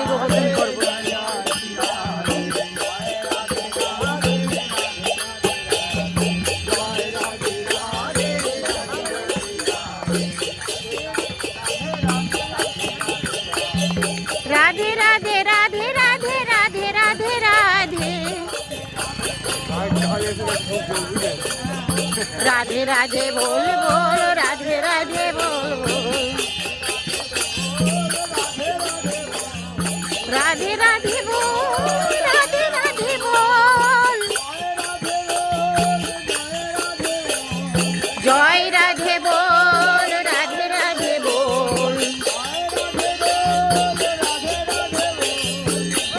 গোবর্ধন করব। রাধে রাধে রাধে রাধে রাধে রাধে রাধে রাধে রাধে बोल बोल राधे राधे बोल बोल राधे राधे बोल राधे राधे बोल जय राधे बोल राधे राधे बोल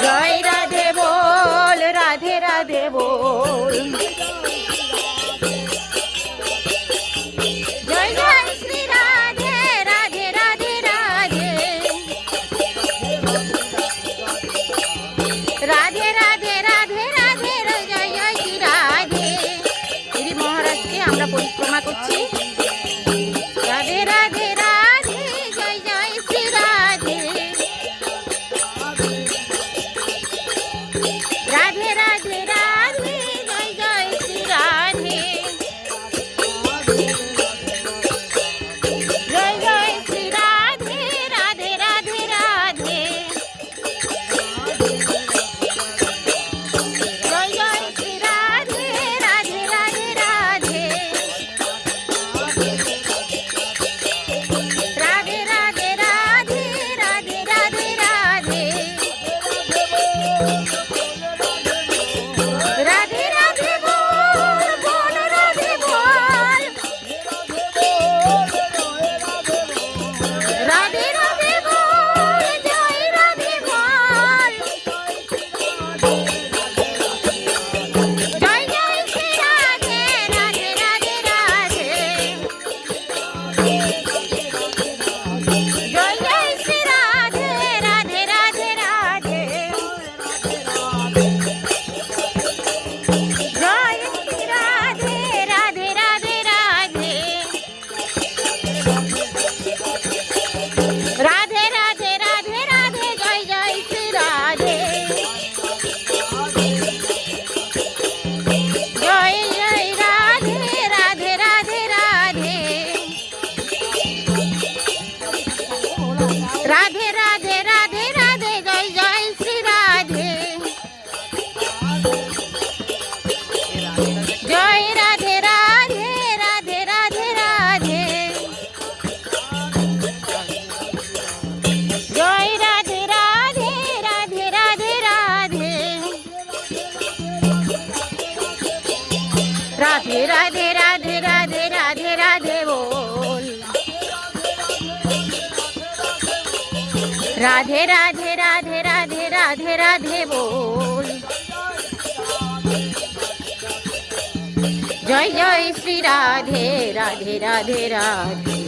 जय राधे बोल राधे राधे बोल जय जय श्री राधे राधे राधे राधे राधे राधे राधे राधे जय जय श्री राधे गिरी महाराज के আমরা পরিক্রমা করছি राधे राधे राधे जय जय श्री राधे राधे राधे राधे जय जय श्री राधे जय जय श्री राधे राधे राधे राधे जय जय श्री राधे राधे राधे राधे राधे राधे राधे राधे राधे राधे राधे राधे बोल बोल राधे बोल राधे राधे बोल जय राधे बोल जय जय श्री राधे राधे राधे राधे जय जय श्री राधे राधे राधे राधे जय श्री राधे राधे राधे राधे राधे राधे राधे राधे जय जय श्री राधे जय जय राधे राधे राधे राधे राधे राधे राधे राधे जय जय श्री राधे जय राधे राधे राधे राधे राधे जय राधे राधे राधे राधे राधे राधे राधे राधे राधे राधे राधे बोल राधे राधे राधे राधे राधे राधे बोल जय जय श्री राधे राधे राधे राधे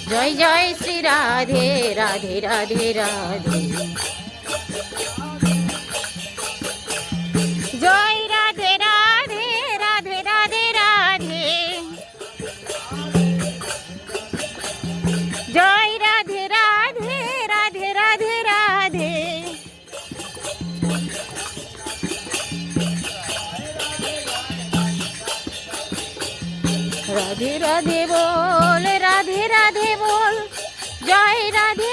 जय जय श्री राधे राधे राधे राधे जय राधे राधे राधे राधे राधे जय राधे राधे राधे राधे राधे राधे राधे बोल राधे राधे बोल जय राधे